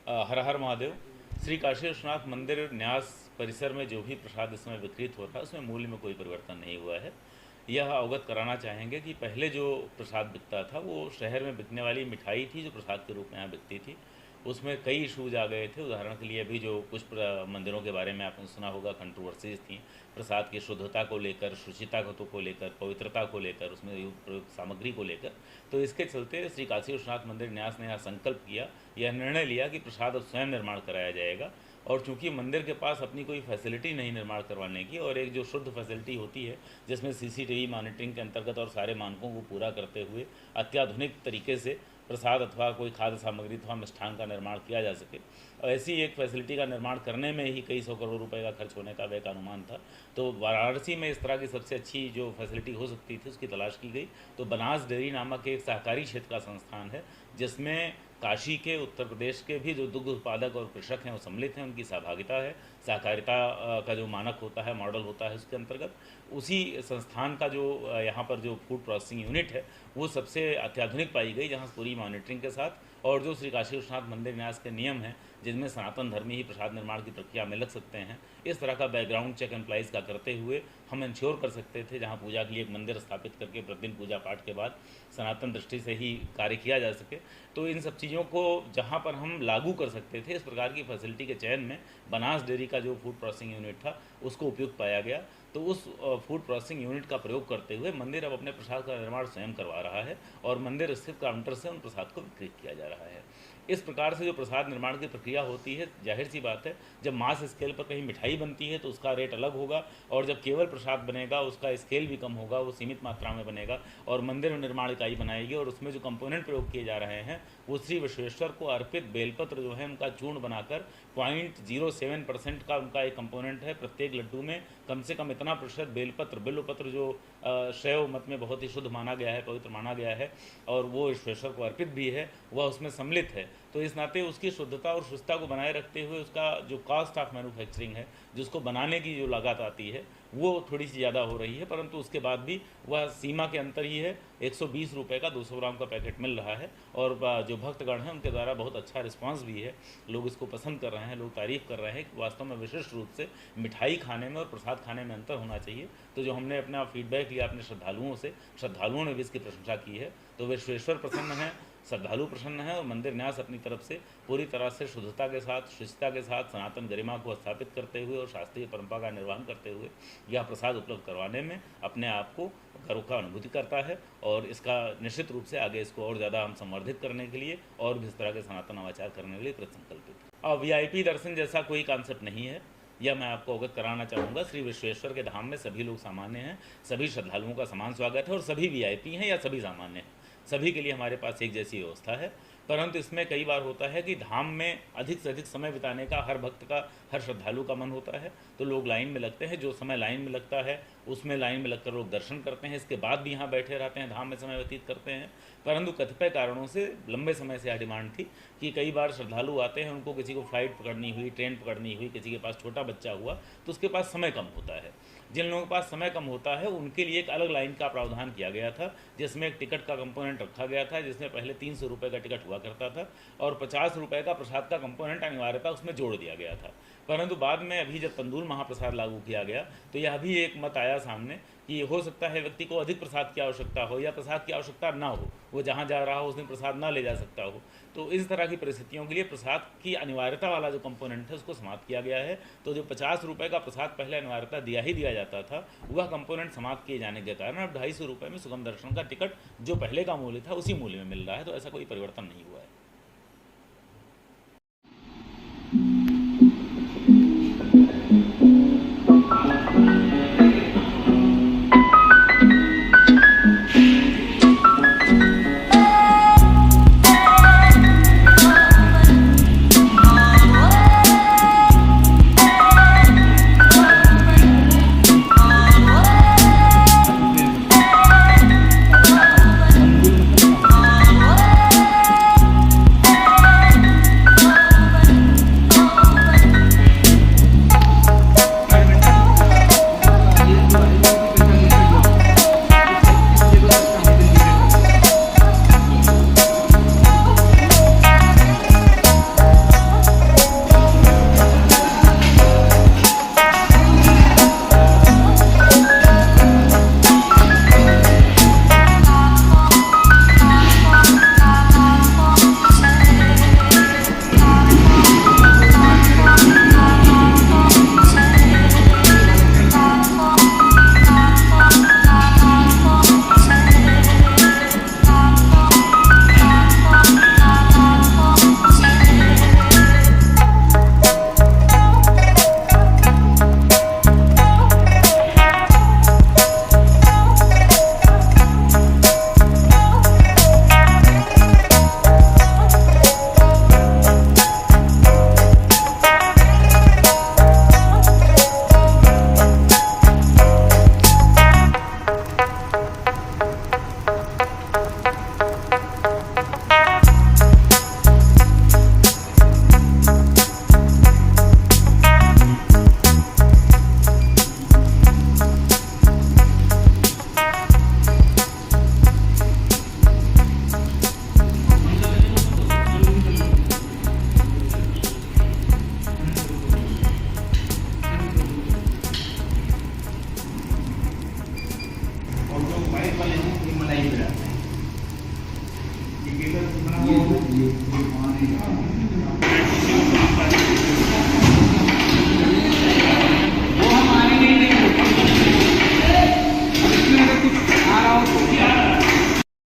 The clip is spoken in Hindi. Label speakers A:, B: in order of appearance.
A: हर हर महादेव। श्री काशी विश्वनाथ मंदिर न्यास परिसर में जो भी प्रसाद इस समय वितरित हो रहा है उसमें मूल्य में कोई परिवर्तन नहीं हुआ है। यह अवगत कराना चाहेंगे कि पहले जो प्रसाद बिकता था वो शहर में बिकने वाली मिठाई थी जो प्रसाद के रूप में यहाँ बिकती थी। उसमें कई इशूज आ गए थे। उदाहरण के लिए अभी जो कुछ मंदिरों के बारे में आपने सुना होगा, कंट्रोवर्सीज थी प्रसाद की शुद्धता को लेकर, शुचिता को लेकर, पवित्रता को लेकर, उसमें प्रयुक्त सामग्री को लेकर। तो इसके चलते श्री काशी विश्वनाथ मंदिर न्यास ने यह संकल्प किया, यह निर्णय लिया कि प्रसाद अब स्वयं निर्माण कराया जाएगा। और चूंकि मंदिर के पास अपनी कोई फैसिलिटी नहीं निर्माण करवाने की, और एक जो शुद्ध फैसिलिटी होती है जिसमें सीसीटीवी मॉनिटरिंग के अंतर्गत और सारे मानकों को पूरा करते हुए अत्याधुनिक तरीके से प्रसाद अथवा कोई खाद्य सामग्री अथवा मिष्ठान का निर्माण किया जा सके, ऐसी एक फैसिलिटी का निर्माण करने में ही कई 100 करोड़ रुपए का खर्च होने का वह का अनुमान था। तो वाराणसी में इस तरह की सबसे अच्छी जो फैसिलिटी हो सकती थी उसकी तलाश की गई। तो बनास डेयरी नामक एक सहकारी क्षेत्र का संस्थान है जिसमें काशी के, उत्तर प्रदेश के भी जो दुग्ध उत्पादक और कृषक हैं वो सम्मिलित हैं, उनकी सहभागिता है। सहकारिता का जो मानक होता है, मॉडल होता है, उसके अंतर्गत उसी संस्थान का जो यहाँ पर जो फूड प्रोसेसिंग यूनिट है वो सबसे अत्याधुनिक पाई गई, जहाँ पूरी मॉनिटरिंग के साथ और जो श्री काशी विश्वनाथ मंदिर न्यास के नियम हैं जिनमें सनातन धर्मी ही प्रसाद निर्माण की प्रक्रिया में लग सकते हैं, इस तरह का बैकग्राउंड चेक एम्प्लाइज का करते हुए हम इंश्योर कर सकते थे जहाँ पूजा के लिए एक मंदिर स्थापित करके प्रतिदिन पूजा पाठ के बाद सनातन दृष्टि से ही कार्य किया जा सके। तो इन सब चीज़ों को जहाँ पर हम लागू कर सकते थे, इस प्रकार की फैसिलिटी के चयन में बनास डेयरी का जो फूड प्रोसेसिंग यूनिट था उसको उपयुक्त पाया गया। तो उस फूड प्रोसेसिंग यूनिट का प्रयोग करते हुए मंदिर अब अपने प्रसाद का निर्माण स्वयं करवा रहा है और मंदिर स्थित काउंटर से उन प्रसाद को विक्रय किया जा रहा है। इस प्रकार से जो प्रसाद निर्माण की प्रक्रिया होती है, जाहिर सी बात है जब मास स्केल पर कहीं मिठाई बनती है तो उसका रेट अलग होगा, और जब केवल प्रसाद बनेगा उसका स्केल भी कम होगा, वो सीमित मात्रा में बनेगा। और मंदिर में निर्माण इकाई बनाएगी और उसमें जो कंपोनेंट प्रयोग किए जा रहे हैं वो श्री विश्वेश्वर को अर्पित बेलपत्र जो है उनका चूर्ण बनाकर 0.07% का उनका एक कंपोनेंट है। प्रत्येक लड्डू में कम से कम इतना प्रतिशत बेलपत्र, बिल्वपत्र जो शैव मत में बहुत ही शुद्ध माना गया है, पवित्र माना गया है और वो ईश्वेश्वर को अर्पित भी है, वह उसमें सम्मिलित है। तो इस नाते उसकी शुद्धता और शुद्धता को बनाए रखते हुए उसका जो कॉस्ट ऑफ मैन्युफैक्चरिंग है, जिसको बनाने की जो लागत आती है वो थोड़ी सी ज़्यादा हो रही है, परंतु उसके बाद भी वह सीमा के अंतर ही है। 120 रुपये का 200 ग्राम का पैकेट मिल रहा है और जो भक्तगण हैं उनके द्वारा बहुत अच्छा रिस्पांस भी है, लोग इसको पसंद कर रहे हैं, लोग तारीफ़ कर रहे हैं कि वास्तव में विशिष्ट रूप से मिठाई खाने में और प्रसाद खाने में अंतर होना चाहिए। तो जो हमने अपना फीडबैक लिया अपने श्रद्धालुओं से, श्रद्धालुओं ने भी इसकी प्रशंसा की है। तो विश्वेश्वर प्रसन्न हैं, श्रद्धालु प्रसन्न है और मंदिर न्यास अपनी तरफ से पूरी तरह से शुद्धता के साथ, शुचिता के साथ, सनातन गरिमा को स्थापित करते हुए और शास्त्रीय परंपरा का निर्वहन करते हुए यह प्रसाद उपलब्ध करवाने में अपने आप को गर्व का अनुभूति करता है। और इसका निश्चित रूप से आगे इसको और ज़्यादा हम संवर्धित करने के लिए और भी इस तरह के सनातन नवाचार करने के लिए कृतसंकल्पित। अब वीआईपी दर्शन जैसा कोई कॉन्सेप्ट नहीं है, यह मैं आपको अवगत कराना चाहूँगा। श्री विश्वेश्वर के धाम में सभी लोग सामान्य हैं, सभी श्रद्धालुओं का समान स्वागत है और सभी वीआईपी हैं या सभी सामान्य हैं, सभी के लिए हमारे पास एक जैसी व्यवस्था है। परंतु इसमें कई बार होता है कि धाम में अधिक से अधिक समय बिताने का हर भक्त का, हर श्रद्धालु का मन होता है, तो लोग लाइन में लगते हैं। जो समय लाइन में लगता है उसमें लाइन में लगकर लोग दर्शन करते हैं, इसके बाद भी यहाँ बैठे रहते हैं, धाम में समय व्यतीत करते हैं। परंतु कतिपय कारणों से लंबे समय से यह डिमांड थी कि कई बार श्रद्धालु आते हैं, उनको किसी को फ्लाइट पकड़नी हुई, ट्रेन पकड़नी हुई, किसी के पास छोटा बच्चा हुआ तो उसके पास समय कम होता है। जिन लोगों के पास समय कम होता है उनके लिए एक अलग लाइन का प्रावधान किया गया था, जिसमें एक टिकट का कंपोनेंट रखा गया था, जिसमें पहले 300 रुपये का टिकट हुआ करता था और 50 रुपये का प्रसाद का कंपोनेंट अनिवार्यता उसमें जोड़ दिया गया था। परंतु बाद में अभी जब तंदूल महाप्रसाद लागू किया गया तो यह भी एक मत आया सामने कि हो सकता है व्यक्ति को अधिक प्रसाद की आवश्यकता हो या प्रसाद की आवश्यकता ना हो, वो जहाँ जा रहा हो उस दिन प्रसाद ना ले जा सकता हो। तो इस तरह की परिस्थितियों के लिए प्रसाद की अनिवार्यता वाला जो कंपोनेंट है उसको समाप्त किया गया है। तो जो 50 रुपये का प्रसाद पहले अनिवार्यता दिया ही दिया जाता था, वह कंपोनेंट समाप्त किए जाने के कारण अब 250 रुपये में सुगम दर्शन का टिकट जो पहले का मूल्य था उसी मूल्य में मिल रहा है। तो ऐसा कोई परिवर्तन नहीं हुआ है।